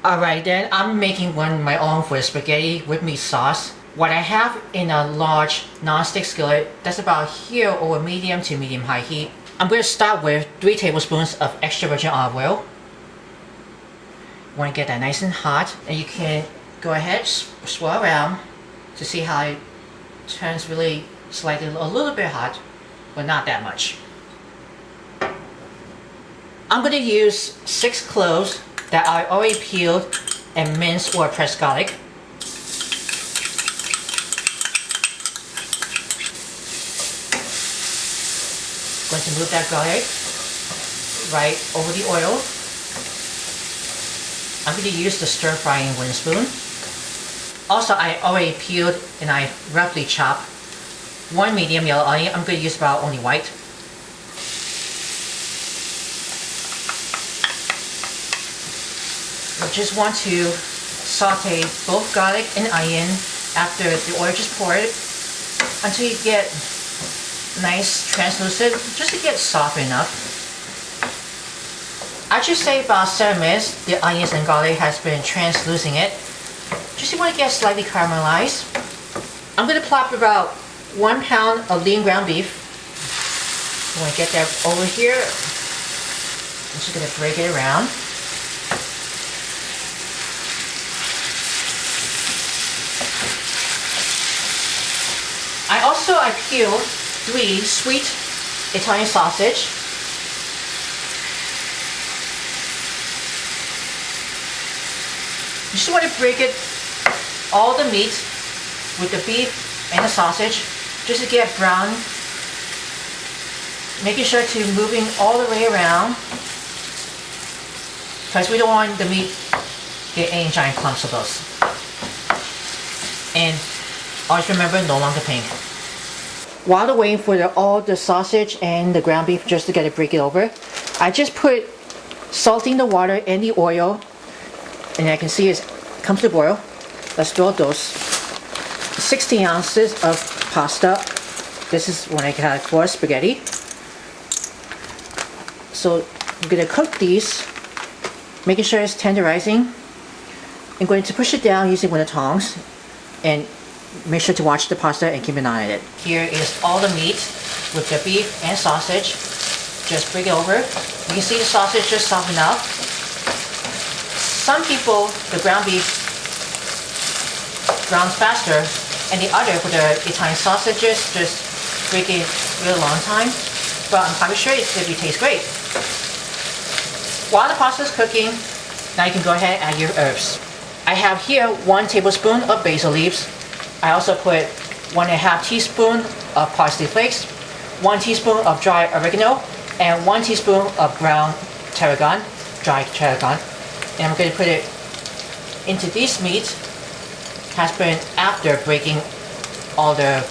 Alright then, I'm making my own for the spaghetti with meat sauce. What I have in a large non-stick skillet, that's about here over medium to medium high heat. I'm going to start with 3 tablespoons of extra virgin olive oil. You want to get that nice and hot, and you can go ahead, swirl around to see how it turns really slightly a little bit hot, but not that much. I'm going to use 6 cloves that I already peeled and minced or pressed garlic. Going to move that garlic right over the oil. I'm going to use the stir frying wooden spoon. Also, I already peeled and I roughly chopped 1 medium yellow onion. I'm going to use about only white. You just want to saute both garlic and onion after the oil just poured until you get nice translucent, just to get soft enough. I should say about 7 minutes the onions and garlic has been translucent it. Just you want to get slightly caramelized. I'm going to plop about 1 pound of lean ground beef. I want to get that over here. I'm just going to break it around. I peeled 3 sweet Italian sausage. You just want to break it, all the meat with the beef and the sausage, just to get brown. Making sure to moving all the way around, because we don't want the meat to get any giant clumps of those. And always remember, no longer pink. While they're waiting for all the sausage and the ground beef just to get it break it over, I just put salting the water and the oil, and I can see it comes to boil. Let's throw those 16 ounces of pasta. This is what I got for spaghetti. So I'm going to cook these, making sure it's tenderizing. I'm going to push it down using one of the tongs, and make sure to watch the pasta and keep an eye on it. Here is all the meat with the beef and sausage. Just bring it over. You can see the sausage just softened up. Some people, the ground beef browns faster, and the other for the Italian sausages just break it a really long time. But I'm probably sure it's going to taste great. While the pasta is cooking, now you can go ahead and add your herbs. I have here 1 tablespoon of basil leaves. I also put 1.5 teaspoon of Parsley Flakes, 1 teaspoon of dry oregano, and 1 teaspoon of Ground Tarragon, dry tarragon. And I'm going to put it into this meat. Has been after breaking all the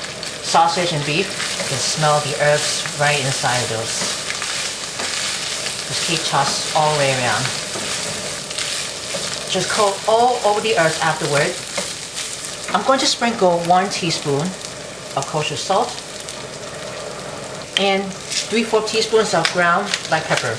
sausage and beef. You can smell the herbs right inside of those. Just keep tossing all the way around. Just coat all over the earth afterward. I'm going to sprinkle 1 teaspoon of kosher salt and 3/4 teaspoons of ground black pepper.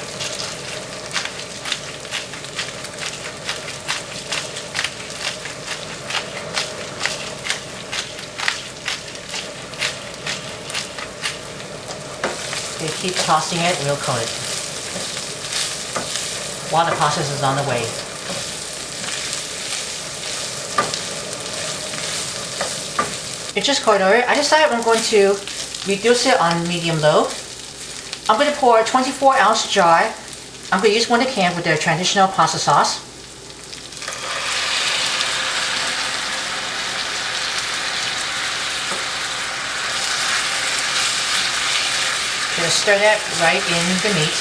Okay, keep tossing it, we'll coat it while the process is on the way. It's just cold over. I decided I'm going to reduce it on medium-low. I'm going to pour a 24-ounce jar. I'm going to use one of the cans with the traditional pasta sauce. Just stir that right in the meat.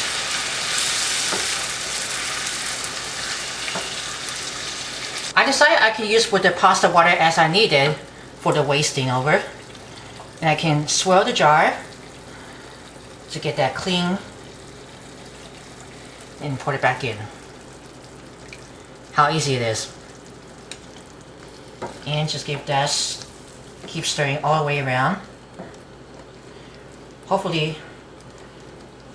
I decided I can use with the pasta water as I needed for the wasting over. And I can swirl the jar to get that clean and put it back in. How easy it is. And just give that, keep stirring all the way around. Hopefully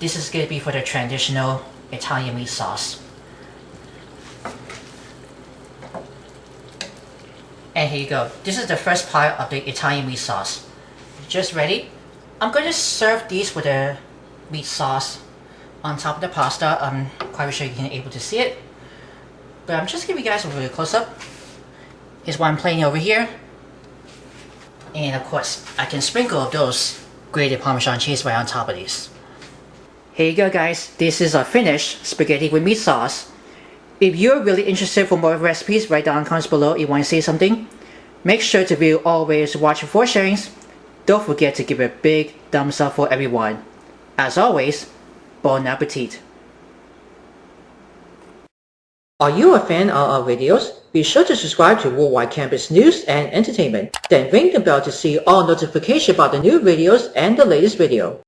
this is going to be for the traditional Italian meat sauce. And here you go. This is the first part of the Italian meat sauce. Just ready. I'm going to serve these with the meat sauce on top of the pasta. I'm quite sure you can able to see it. But I'm just giving you guys a really close up. Here's what I'm playing over here. And of course, I can sprinkle those grated Parmesan cheese right on top of these. Here you go guys, this is our finished spaghetti with meat sauce. If you're really interested for more recipes, write down in the comments below if you want to say something. Make sure to view always watch before sharings. Don't forget to give it a big thumbs up for everyone. As always, bon appetit. Are you a fan of our videos? Be sure to subscribe to Worldwide Campus News and Entertainment. Then ring the bell to see all notifications about the new videos and the latest video.